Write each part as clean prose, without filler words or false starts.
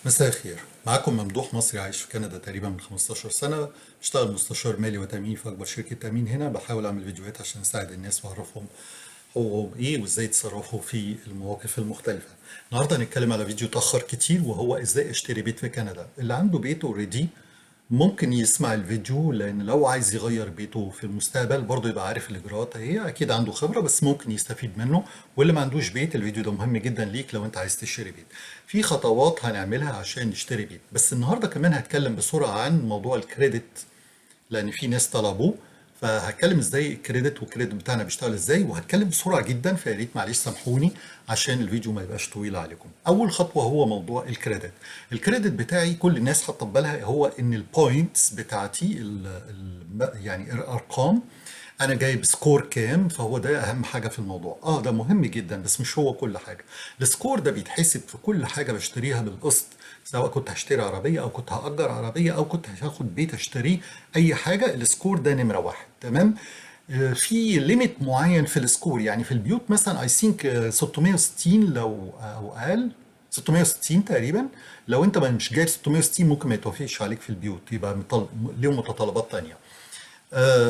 مساء الخير. معاكم ممدوح مصري عايش في كندا تقريبا من 15 سنة. بشتغل مستشار مالي وتأمين في أكبر شركة تأمين هنا. بحاول أعمل فيديوهات عشان أساعد الناس وأعرفهم حقوقهم إيه وإزاي يتصرفوا في المواقف المختلفة. النهاردة هنتكلم على فيديو اتأخر كتير، وهو إزاي أشتري بيت في كندا. اللي عنده بيت اوريدي ممكن يسمع الفيديو، لان لو عايز يغير بيته في المستقبل برضه يبقى عارف الاجراءات. هي اكيد عنده خبرة بس ممكن يستفيد منه. واللي ما عندوش بيت، الفيديو ده مهم جدا ليك لو انت عايز تشتري بيت. في خطوات هنعملها عشان نشتري بيت، بس النهارده كمان هتكلم بسرعة عن موضوع الكريدت، لان في ناس طلبوه. فهتكلم ازاي الكريدت والكريدت بتاعنا بيشتغل ازاي، وهتكلم بسرعه جدا، فيا ريت معلش سامحوني عشان الفيديو ما يبقاش طويل عليكم. اول خطوه هو موضوع الكريدت. الكريدت بتاعي كل الناس حاطه في بالها هو ان البوينتس بتاعتي يعني الارقام، انا جايب سكور كام، فهو ده اهم حاجه في الموضوع. ده مهم جدا بس مش هو كل حاجه. السكور ده بيتحسب في كل حاجه بشتريها بالقسط، سواء كنت هشتري عربيه او كنت هاجر عربيه او كنت هاخد بيت اشتريه. اي حاجه السكور ده نمره واحد. تمام. في ليميت معين في السكور، يعني في البيوت مثلا اي ثينك 660 لو او اقل. 660 تقريبا. لو انت مش جايب 660 ممكن ما يتوافقش عليك في البيوت، يبقى ليهم متطلبات تانية.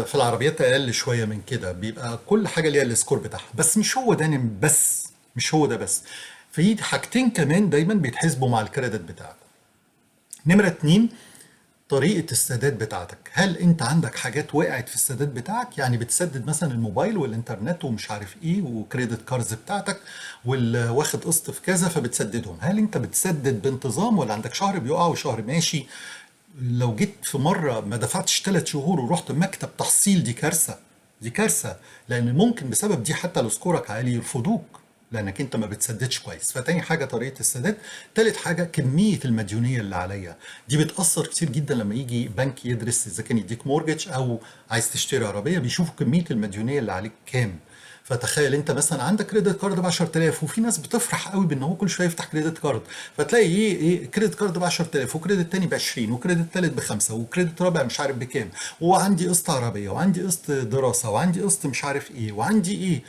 في العربيات اقل شويه من كده، بيبقى كل حاجه ليها السكور بتاعها. بس مش هو ده بس. مش هو ده بس. في حاجتين كمان دايما بيتحسبوا مع الكريدت بتاعك. نمره اتنين، طريقه السداد بتاعتك. هل انت عندك حاجات وقعت في السداد بتاعك؟ يعني بتسدد مثلا الموبايل والانترنت ومش عارف ايه وكريدت كاردز بتاعتك، واخد قسط في كذا فبتسددهم. هل انت بتسدد بانتظام ولا عندك شهر بيقع وشهر ماشي؟ لو جيت في مرة ما دفعتش 3 شهور ورحت مكتب تحصيل، دي كارثة. دي كارثة. لأن ممكن بسبب دي حتى لو سكورك عالي يرفضوك، لأنك أنت ما بتسددش كويس. فتاني حاجة طريقة السداد. تالت حاجة كمية المديونية اللي عليا. دي بتأثر كتير جدا لما يجي بنك يدرس إذا كان يديك مورجج أو عايز تشتري عربية، بيشوفوا كمية المديونية اللي عليك كام. فتخيل انت مثلا عندك كريدت كارد ب 10,000، وفي ناس بتفرح قوي بان هو كل شويه يفتح كريدت كارد. فتلاقي ايه كريدت كارد ب 10,000، وكريدت تاني ب 20، وكريدت تالت ب5، وكريدت رابع مش عارف بكام، وعندي قسط عربيه، وعندي قسط دراسه، وعندي قسط مش عارف ايه، وعندي ايه.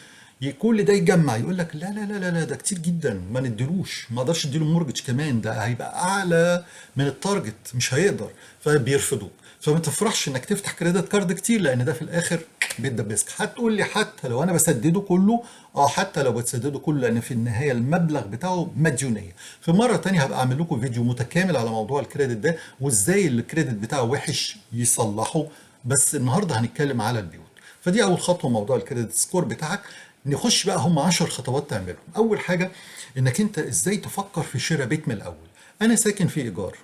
كل ده يجمع يقول لك لا لا لا لا لا، ده كتير جدا، ما نديلوش، ما اقدرش اديله مورجج كمان، ده هيبقى اعلى من التارجت، مش هيقدر. فبيرفضوك. فما تفرحش انك تفتح كريدت كارد كتير، لان ده في الاخر بيدبسك. هتقول لي حتى لو انا بسدده كله، حتى لو بتسدده كله، لان في النهايه المبلغ بتاعه مديونيه. في مره تانية هبقى اعمل لكم فيديو متكامل على موضوع الكريدت ده، وازاي الكريدت بتاعه وحش يصلحه. بس النهارده هنتكلم على البيوت. فدي اول خطوه، موضوع الكريدت سكور بتاعك. نخش بقى، هم 10 خطوات تعملهم. اول حاجه انك انت ازاي تفكر في شراء بيت من الاول. انا ساكن في ايجار،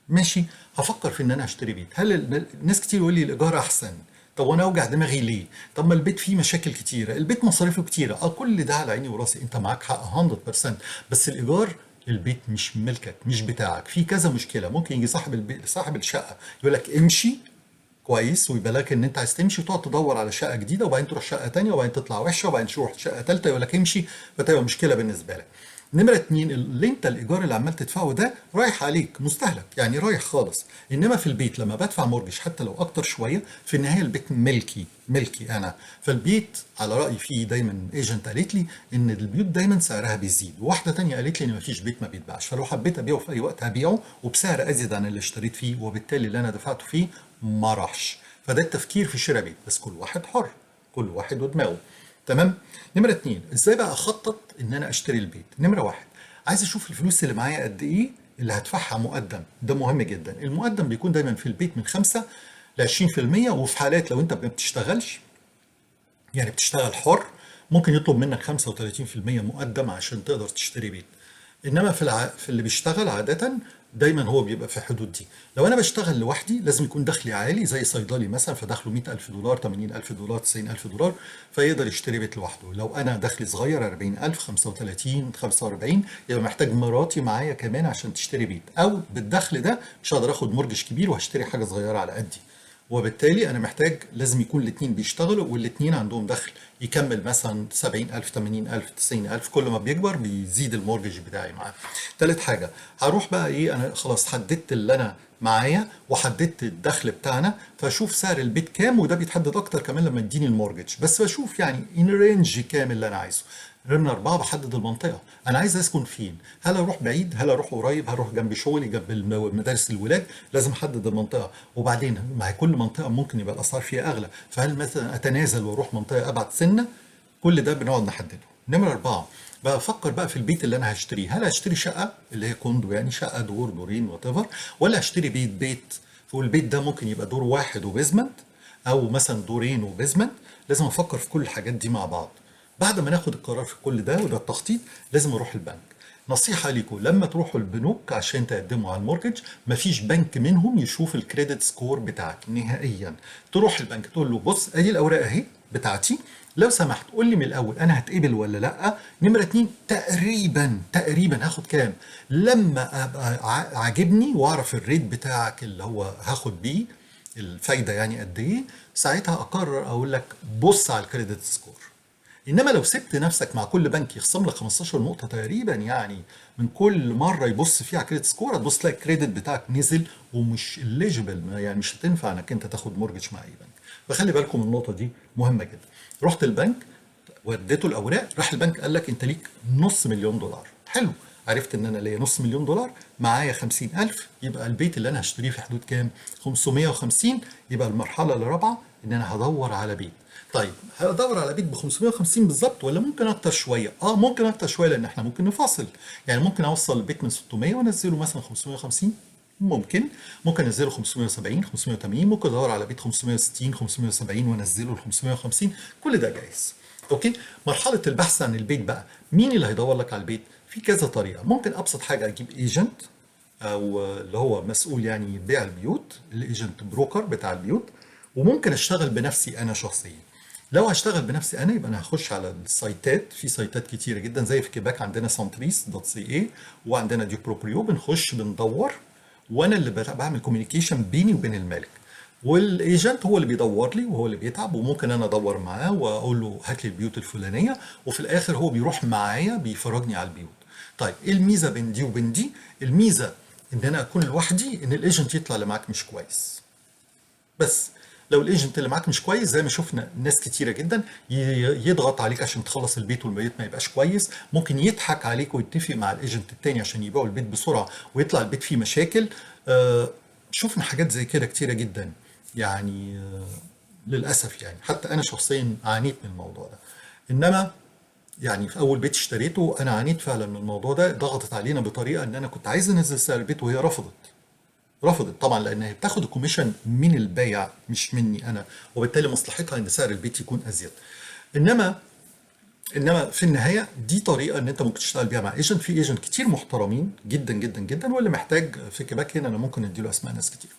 ماشي. هفكر في ان انا اشتري بيت. هل ناس كتير يقول لي الايجار احسن. طب وانا اوجع دماغي ليه؟ طب ما البيت فيه مشاكل كتيره، البيت مصاريفه كتيره. كل ده على عيني وراسي، انت معاك حق 100%. بس الايجار، البيت مش ملكك، مش بتاعك، في كذا مشكله. ممكن يجي صاحب البيت، صاحب الشقه، يقول لك امشي كويس، ويبقى لك ان انت عايز تمشي وتقعد تدور على شقه جديده، وبعدين تروح شقه تانية، وبعدين تطلع وحشه، وبعدين تروح شقه ثالثه يقول لك امشي، فتبقى مشكله بالنسبه لك. نمرة اتنين، اللي انت الايجار اللي عمال تدفعه ده رايح عليك مستهلك، يعني رايح خالص. انما في البيت لما بدفع مورجج حتى لو اكتر شويه، في النهايه البيت ملكي، ملكي انا. فالبيت على رايي فيه دايما، ايجنت قالت لي ان البيوت دايما سعرها بيزيد، وواحده تانية قالت لي ان مفيش بيت ما بيتباعش. فلو حبيت ابيعه في اي وقت هبيعه وبسعر ازيد عن اللي اشتريت فيه، وبالتالي اللي انا دفعته فيه ما راحش. فده التفكير في شراء بيت، بس كل واحد حر، كل واحد ودماغه. تمام. نمرة اتنين، ازاي بقى اخطط ان انا اشتري البيت. نمرة واحد، عايز اشوف الفلوس اللي معايا قد ايه اللي هدفعها مقدم. ده مهم جدا. المقدم بيكون دايما في البيت من 5 ل 20%، وفي حالات لو انت ما بتشتغلش، يعني بتشتغل حر، ممكن يطلب منك 35% مقدم عشان تقدر تشتري بيت. انما في اللي بيشتغل عادة دايما هو بيبقى في الحدود دي. لو انا بشتغل لوحدي لازم يكون دخلي عالي، زي صيدلي مثلا، فدخله 100,000 دولار، 80,000 دولار، 90,000 دولار، فيقدر يشتري بيت لوحده. لو انا دخلي صغير، 40,000، 35، 45، يبقى محتاج مراتي معايا كمان عشان تشتري بيت. او بالدخل ده مش هقدر اخد مورجج كبير وهشتري حاجة صغيرة على قدي. وبالتالي انا محتاج لازم يكون الاثنين بيشتغلوا، والاثنين عندهم دخل يكمل مثلا 70,000، 80,000، 90,000. كل ما بيكبر بيزيد المورجج بتاعي معاه. تالت حاجة، هروح بقى انا خلاص حددت اللي انا معايا وحددت الدخل بتاعنا، فاشوف سعر البيت كام، وده بيتحدد اكتر كمان لما يديني المورجج. بس بشوف يعني ان رينج كام اللي انا عايزه. نمرة 4 بحدد المنطقة، أنا عايز أسكن فين؟ هل أروح بعيد؟ هل أروح قريب؟ هل أروح جنب شغلي؟ جنب مدارس الولاد؟ لازم أحدد المنطقة، وبعدين مع كل منطقة ممكن يبقى الأسعار فيها أغلى، فهل مثلا أتنازل وأروح منطقة أبعد سنة؟ كل ده بنقعد نحدده. نمرة 4 بفكر بقى في البيت اللي أنا هشتريه، هل هشتري شقة اللي هي كوندو، يعني شقة دور دورين وات، ولا هشتري بيت، والبيت ده ممكن يبقى دور واحد وبيزمنت، أو مثلا دورين وبيزمنت. لازم أفكر في كل الحاجات دي مع بعض. بعد ما ناخد القرار في كل ده وده التخطيط، لازم اروح البنك. نصيحة ليكم لما تروحوا البنوك عشان تقدموا على المورجج، مفيش بنك منهم يشوف الكريدت سكور بتاعك نهائيا. تروح البنك تقول له بص ادي الاوراق اهي بتاعتي، لو سمحت قول لي من الاول انا هتقبل ولا لا. نمرة 2 تقريبا هاخد كام، لما ابقى عاجبني واعرف الريت بتاعك اللي هو هاخد بيه الفايدة يعني قد ايه، ساعتها اقرر اقول لك بص على الكريدت سكور. انما لو سبت نفسك مع كل بنك يخصم لك 15 نقطه تقريبا، يعني من كل مره يبص فيها على كريدت سكور، هتبص تلاقي الكريدت بتاعك نزل ومش اليجيبل، يعني مش هتنفع انك انت تاخد مورجج مع اي بنك. فخلي بالكم من النقطه دي مهمه جدا. رحت البنك وديته الاوراق، راح البنك قال لك انت ليك نص مليون دولار. حلو، عرفت ان انا ليا نص مليون دولار، معايا 50,000، يبقى البيت اللي انا هشتريه في حدود كام؟ 550. يبقى المرحله الرابعه ان انا هدور على بيت. طيب هدور على بيت ب 550 بالظبط ولا ممكن اكتر شويه؟ ممكن اكتر شويه، لان احنا ممكن نفاصل. يعني ممكن اوصل البيت من 600 وانزله مثلا 550. ممكن انزله 570 580. ممكن ادور على بيت 560 570 وانزله ل 550. كل ده جايز. اوكي. مرحله البحث عن البيت بقى، مين اللي هيدور لك على البيت؟ في كذا طريقه. ممكن ابسط حاجه اجيب ايجنت، او اللي هو مسؤول يعني بيع البيوت، الايجنت بروكر بتاع البيوت. وممكن اشتغل بنفسي انا شخصيا. لو هشتغل بنفسي انا يبقى انا هخش على السايتات، في سايتات كتيره جدا، زي في كيباك عندنا سانتريس دوت سي اي، وعندنا ديو بروبريو، بنخش بندور، وانا اللي بعمل كوميونيكيشن بيني وبين المالك، والايجنت هو اللي بيدور لي وهو اللي بيتعب، وممكن انا ادور معاه واقول له هات لي البيوت الفلانيه، وفي الاخر هو بيروح معايا بيفرجني على البيوت. طيب ايه الميزه بين دي وبين دي؟ الميزه ان انا اكون لوحدي، ان الايجنت يطلع اللي معاك مش كويس. بس لو الايجنت اللي معاك مش كويس، زي ما شفنا ناس كتيره جدا، يضغط عليك عشان تخلص البيت والبيت ما يبقاش كويس، ممكن يضحك عليك ويتفق مع الايجنت التاني عشان يبيعوا البيت بسرعه ويطلع البيت فيه مشاكل. شفنا حاجات زي كده كتيره جدا، يعني للاسف يعني حتى انا شخصيا عانيت من الموضوع ده. انما يعني في اول بيت اشتريته انا عانيت فعلا من الموضوع ده، ضغطت علينا بطريقه ان انا كنت عايز انزل سعر البيت وهي رفضت طبعا، لان هي بتاخد الكوميشن من البايع مش مني انا، وبالتالي مصلحتها ان سعر البيت يكون ازيد. انما في النهايه دي طريقه ان انت ممكن تشتغل بيها مع ايجنت. في ايجنت كتير محترمين جدا جدا جدا، واللي محتاج في كيباك هنا انا ممكن اديله اسماء ناس كتير.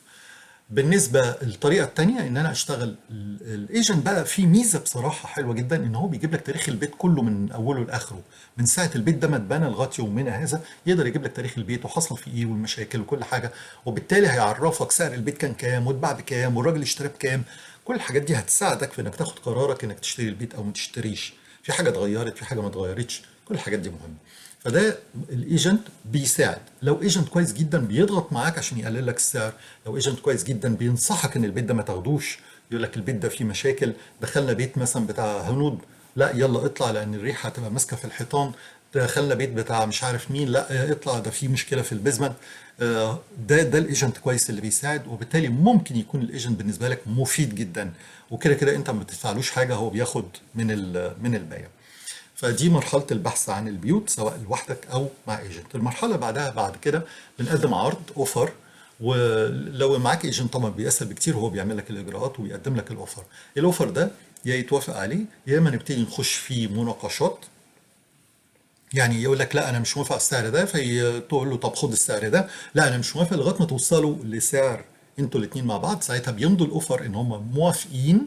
بالنسبه للطريقه التانيه ان انا اشتغل الايجنت بقى، في ميزه بصراحه حلوه جدا، ان هو بيجيب لك تاريخ البيت كله من اوله لاخره، من ساعه البيت ده ما اتبنى لغايه يومنا هذا، يقدر يجيب لك تاريخ البيت وحصل فيه ايه والمشاكل وكل حاجه، وبالتالي هيعرفك سعر البيت كان كام واتباع بكام والراجل اشترى بكام. كل الحاجات دي هتساعدك في انك تاخد قرارك انك تشتري البيت او ما تشتريش، في حاجه اتغيرت في حاجه ما اتغيرتش، كل الحاجات دي مهمه. فده الايجنت بيساعد. لو ايجنت كويس جدا بيضغط معاك عشان يقلل لك السعر، لو ايجنت كويس جدا بينصحك ان البيت ده ما تاخدوش، يقول لك البيت ده فيه مشاكل، دخلنا بيت مثلا بتاع هنود، لا يلا اطلع لان الريحه هتبقى ماسكه في الحيطان، دخلنا بيت بتاع مش عارف مين، لا اطلع ده فيه مشكله في البيزمنت. ده الايجنت كويس اللي بيساعد، وبالتالي ممكن يكون الايجنت بالنسبه لك مفيد جدا، وكده كده انت ما بتدفعلوش حاجه، هو بياخد من البيع. فدي مرحلة البحث عن البيوت سواء لوحدك أو مع ايجنت. المرحلة بعدها بعد كده بنقدم عرض اوفر، ولو معاك ايجنت طبعا بيسهل بكتير، هو بيعمل لك الإجراءات وبيقدم لك الأوفر. الأوفر ده يا يتوافق عليه يا إما نبتدي نخش فيه مناقشات، يعني يقول لك لا انا مش موافق على السعر ده، فتقول له طب خد السعر ده، لا انا مش موافق، لغايه ما توصلوا لسعر انتوا الاثنين مع بعض، ساعتها بيمضوا الاوفر ان هم موافقين،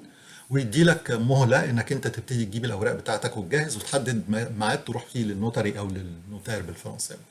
ويدي لك مهله انك انت تبتدي تجيب الاوراق بتاعتك وتجهز وتحدد ميعاد تروح فيه للنوتاري او للنوتار بالفرنساوي.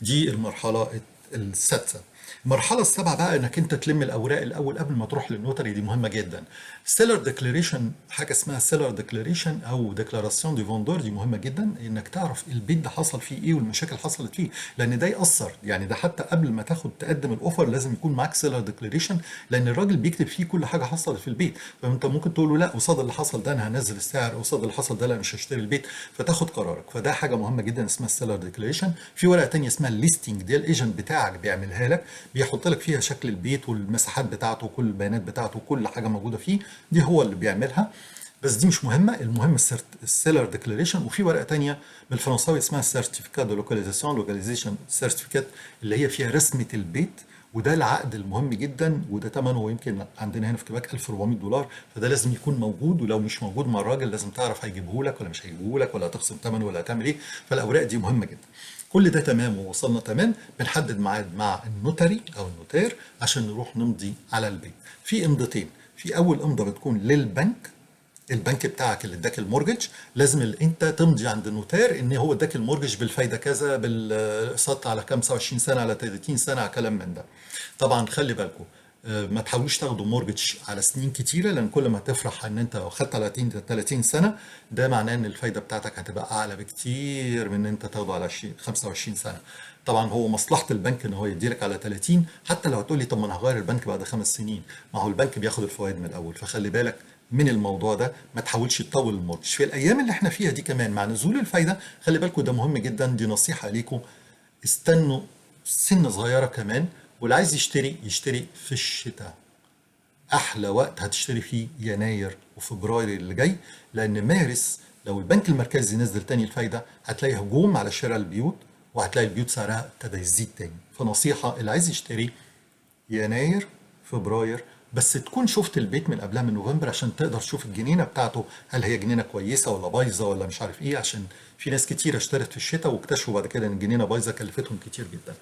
دي المرحله السادسه. المرحله السابعه بقى انك انت تلم الاوراق الاول قبل ما تروح للنوتري، دي مهمه جدا. سيلر ديكلاريشن، حاجه اسمها سيلر ديكلاريشن او ديكلاراسيون دي فوندور، دي مهمه جدا انك تعرف البيت ده حصل فيه ايه والمشاكل حصلت فيه، لان ده ياثر يعني. ده حتى قبل ما تاخد تقدم الاوفر لازم يكون معاك سيلر ديكلاريشن، لان الراجل بيكتب فيه كل حاجه حصلت في البيت. فانت ممكن تقول له لا، قصاد اللي حصل ده انا هنزل السعر، قصاد اللي حصل ده لا مش هشتري البيت، فتاخد قرارك. فده حاجه مهمه جدا اسمها السيلر ديكلاريشن. في ورقه تانية اسمها الليستنج، دي الايجنت بتاعك بيعملها لك، بيحط لك فيها شكل البيت والمساحات بتاعته وكل البيانات بتاعته وكل حاجه موجوده فيه، دي هو اللي بيعملها. بس دي مش مهمه، المهم السيلر ديكلاريشن. وفي ورقه تانية بالفرنساوي اسمها سيرتيفيكات دو لوكاليزاسيون، لوكاليزيشن سيرتيفيكات، اللي هي فيها رسمه البيت. وده العقد المهم جدا، وده ثمنه يمكن عندنا هنا في كيباك $1400، فده لازم يكون موجود. ولو مش موجود مع الراجل لازم تعرف هيجيبه لك ولا مش هيجيبه لك، ولا هتخصم ثمنه ولا هتعمل ايه. فالاوراق دي مهمه جدا. كل ده تمام ووصلنا تمام، بنحدد ميعاد مع النوتاري او النوتير عشان نروح نمضي على البيت. في امضتين، في اول امضه بتكون للبنك، البنك بتاعك اللي اداك المورجج، لازم انت تمضي عند النوتير ان هو اداك المورجج بالفايده كذا، بالاقساط على 25 سنه، على 30 سنه، على كلام من ده. طبعا خلي بالكم، ما تحاولوش تاخدوا مورجج على سنين كتيره، لان كل ما تفرح ان انت لو خدت 30 سنه، ده معناه ان الفايده بتاعتك هتبقى اعلى بكتير من ان انت تاخده على 25 سنه. طبعا هو مصلحه البنك ان هو يديلك على 30، حتى لو هتقول لي طب ما انا هغير البنك بعد 5 سنين، ما هو البنك بياخد الفوائد من الاول. فخلي بالك من الموضوع ده، ما تحاولش تطول المورجج في الايام اللي احنا فيها دي. كمان مع نزول الفايده خلي بالكم، ده مهم جدا، دي نصيحه ليكم، استنوا سنه صغيره كمان. واللي عايز يشتري يشتري في الشتاء، احلى وقت هتشتري فيه يناير وفبراير اللي جاي، لان مارس لو البنك المركزي نزل تاني الفايده هتلاقي هجوم على شراء البيوت، وهتلاقي البيوت سعرها ابتدى يزيد تاني. فنصيحه، اللي عايز يشتري يناير فبراير، بس تكون شفت البيت من قبلها من نوفمبر، عشان تقدر تشوف الجنينه بتاعته هل هي جنينه كويسه ولا بايظه ولا مش عارف ايه، عشان في ناس كتير اشترت في الشتاء واكتشفوا بعد كده ان الجنينه بايظه، كلفتهم كتير جدا.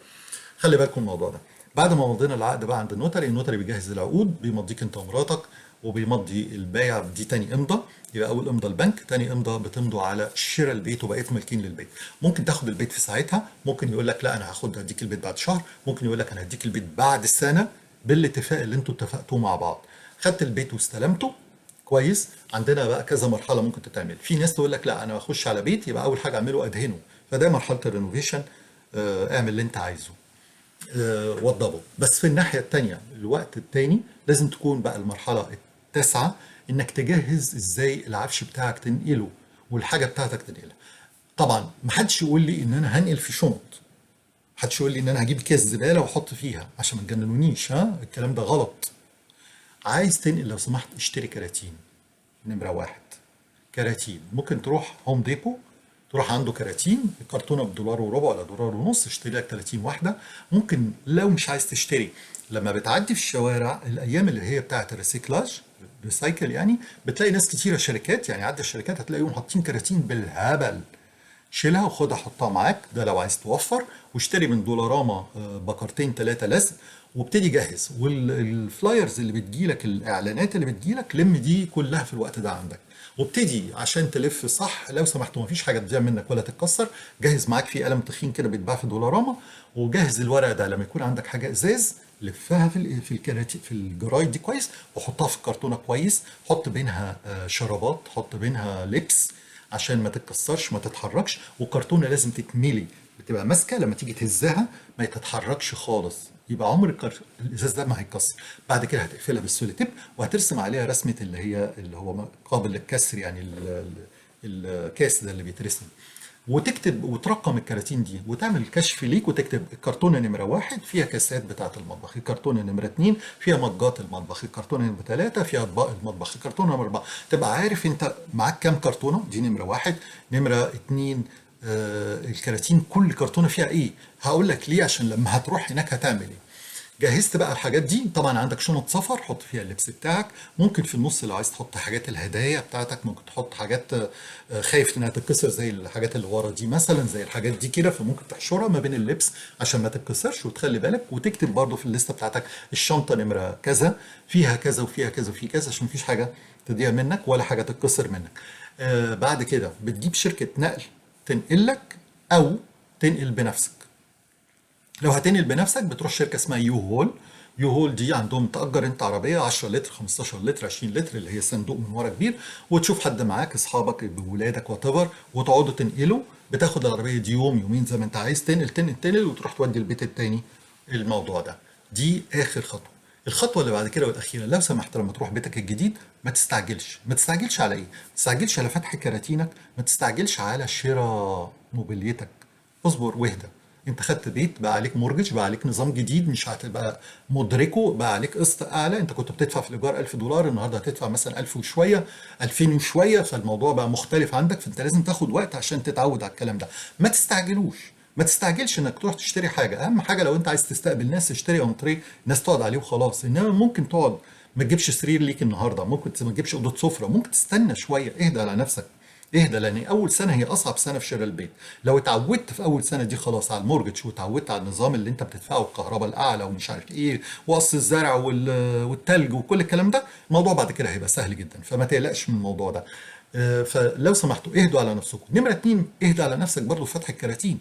خلي بالكم من الموضوع ده. بعد ما مضينا العقد بقى عند النوتري، النوتري بيجهز العقود، بيمضيك انت ومراتك، وبيمضي البايع، دي تاني امضى. يبقى اول امضى البنك، تاني امضى بتمضوا على شراء البيت وبقيت مالكين للبيت. ممكن تاخد البيت في ساعتها، ممكن يقول لك لا انا هديك البيت بعد شهر، ممكن يقول لك انا هديك البيت بعد سنه، بالاتفاق اللي انتوا اتفقتوه مع بعض. خدت البيت واستلمته كويس. عندنا بقى كذا مرحله ممكن تتعمل. في ناس تقول لك لا انا بخش على بيت، يبقى اول حاجه اعمله ادهنه، فده مرحله الرينوفيشن. اعمل اللي انت عايزه، وضبه. بس في الناحية التانية الوقت التاني لازم تكون بقى المرحلة التاسعة، انك تجهز ازاي العفش بتاعك تنقله والحاجة بتاعتك تنقلها. طبعا محدش يقول لي ان انا هنقل في شنط، محدش يقول لي ان انا هجيب كيس زبالة واحط فيها، عشان ما تجننونيش، ها الكلام ده غلط. عايز تنقل لو سمحت اشتري كراتين، نمرة واحد. كراتين ممكن تروح هوم ديبو، تروح عنده كراتين، الكرتونه بدولار وربع ولا دولار ونص، اشتري لك 30 واحده. ممكن لو مش عايز تشتري، لما بتعدي في الشوارع الايام اللي هي بتاعه الريسيكلاج، ريسايكل يعني، بتلاقي ناس كتيره شركات، يعني عدى الشركات هتلاقيهم حاطين كراتين بالهبل. شيلها وخدها حطها معاك، ده لو عايز توفر. واشتري من دولاراما بكرتين 3 لزق، وابتدي جهز. والفلايرز اللي بتجيلك، الاعلانات اللي بتجيلك، لم دي كلها في الوقت ده عندك، وابتدي عشان تلف صح. لو سمحت مفيش حاجه تضيع منك ولا تتكسر، جهز معاك في قلم تخين كده بيتباع في دولاراما، وجهز الورق ده. لما يكون عندك حاجه ازاز لفها في الكراتين في الجرايد دي كويس، وحطها في الكرتونه كويس. حط بينها شرابات، حط بينها لبس عشان ما تتكسرش ما تتحركش. والكرتونه لازم تتملي، بتبقى ماسكه لما تيجي تهزها ما تتحركش خالص، يبقى عمر الازاز ده ما هيتكسر. بعد كده هتقفلها بالسوليتيب، وهترسم عليها رسمه اللي هو قابل للكسر، يعني الكاس ده اللي بيترسم. وتكتب وترقم الكراتين دي، وتعمل الكشف ليك، وتكتب الكرتونه نمره واحد فيها كاسات بتاعه المطبخ، الكرتونه نمره اتنين فيها مجات المطبخ، الكرتونه نمره ثلاثه فيها اطباق المطبخ، الكرتونه نمره اربعه. تبقى عارف انت معاك كام كرتونه، دي نمره واحد. نمره اتنين، الكراتين كل كرتونه فيها ايه. هقول لك ليه، عشان لما هتروح هناك هتعمل ايه. جهزت بقى الحاجات دي. طبعا عندك شنط سفر حط فيها اللبس بتاعك. ممكن في النص لو عايز تحط حاجات الهدايا بتاعتك، ممكن تحط حاجات خايف انها تتكسر، زي الحاجات اللي ورا دي مثلا، زي الحاجات دي كده، فممكن تحشرها ما بين اللبس عشان ما تتكسرش. وتخلي بالك وتكتب برضو في الليسته بتاعتك الشنطه نمره كذا فيها كذا وفيها كذا وفي كذا، عشان مفيش حاجه تضيع منك ولا حاجه تتكسر منك. بعد كده بتجيب شركه نقل تنقل لك، او تنقل بنفسك. لو هتنقل بنفسك بتروح شركه اسمها يو هول. يو هول دي عندهم تأجر انت عربيه 10 لتر 15 لتر 20 لتر اللي هي صندوق من ورا كبير، وتشوف حد معاك اصحابك بولادك وات ايفر، وتقعدوا تنقلوا. بتاخد العربيه دي يوم يومين زي ما انت عايز، تنقل تنقل تنقل وتروح تودي البيت التاني. الموضوع ده دي اخر خطوه. الخطوه اللي بعد كده والاخيره، لو سمحت لما تروح بيتك الجديد ما تستعجلش. ما تستعجلش على ايه؟ ما تستعجلش على فتح كراتينك، ما تستعجلش على شراء موبيليتك. اصبر واهدى. انت خدت بيت، بقى عليك مورجج، بقى عليك نظام جديد مش هتبقى مدركه، بقى عليك قسط اعلى. انت كنت بتدفع في الايجار 1000 دولار، النهارده هتدفع مثلا 1000 وشويه، 2000 وشويه، فالموضوع بقى مختلف عندك، فانت لازم تاخد وقت عشان تتعود على الكلام ده. ما تستعجلوش. ما تستعجلش انك تروح تشتري حاجه. اهم حاجه لو انت عايز تستقبل ناس، اشتري انتريه ناس تقعد عليه وخلاص. انما ممكن تقعد ما تجيبش سرير ليك النهارده، ممكن ما تجيبش اوضه سفره، ممكن تستنى شويه. اهدى على نفسك. اهدى، لان اول سنه هي اصعب سنه في شراء البيت. لو اتعودت في اول سنه دي خلاص على المورجج، واتعودت على النظام اللي انت بتدفعه، الكهرباء الاعلى ومش عارف ايه، وقص الزرع والتلج وكل الكلام ده، الموضوع بعد كده هيبقى سهل جدا. فما تقلقش من الموضوع ده. فلو سمحتوا اهدوا على نفسكم. نمره اتنين، اهدى على نفسك برضو في فتح الكراتين.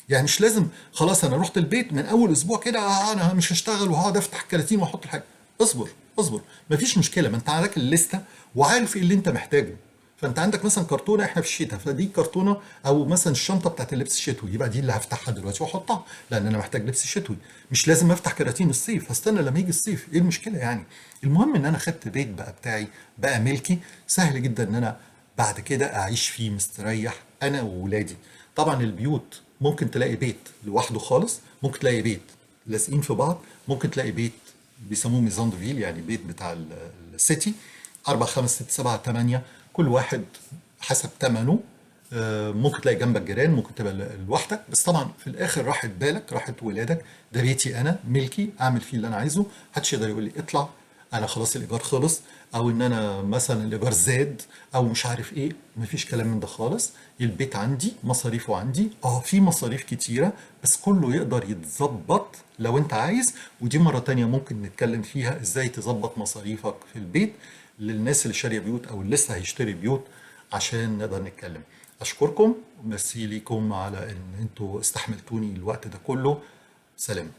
يعني مش لازم خلاص انا رحت البيت من اول اسبوع كده انا مش هشتغل وهقعد افتح الكراتين واحط الحاجه. اصبر اصبر. مفيش مشكله، ما انت عندك الليسته وعارف ايه اللي انت محتاجه. فانت عندك مثلا كرتونه، احنا في الشتاء فدي كرتونه، او مثلا الشنطه بتاعت اللبس الشتوي، يبقى دي اللي هفتحها دلوقتي واحطها لان انا محتاج لبس شتوي. مش لازم افتح كراتين الصيف، هستنى لما يجي الصيف، ايه المشكله يعني؟ المهم ان انا خدت بيت بقى بتاعي، بقى ملكي، سهل جدا ان انا بعد كده اعيش فيه مستريح انا وولادي. طبعا البيوت ممكن تلاقي بيت لوحده خالص، ممكن تلاقي بيت لازقين في بعض، ممكن تلاقي بيت بيسموه ميزان فيل، يعني بيت بتاع السيتي، 4 5 6 7 8، كل واحد حسب ثمنه. ممكن تلاقي جنبك جيران، ممكن تبقى لوحدك، بس طبعا في الاخر راحت بالك، راحت ولادك. ده بيتي انا، ملكي، اعمل فيه اللي انا عايزه. محدش يقدر يقول لي اطلع، انا خلاص الايجار خلص، او ان انا مثلا الايجار زاد، او مش عارف ايه. مفيش كلام من ده خالص. البيت عندي، مصاريفه عندي، في مصاريف كتيره، بس كله يقدر يتظبط لو انت عايز. ودي مره تانية ممكن نتكلم فيها ازاي تظبط مصاريفك في البيت للناس اللي شاريه بيوت او اللي لسه هيشتري بيوت، عشان نقدر نتكلم. اشكركم، ميرسي ليكم على ان انتوا استحملتوني الوقت ده كله. سلام.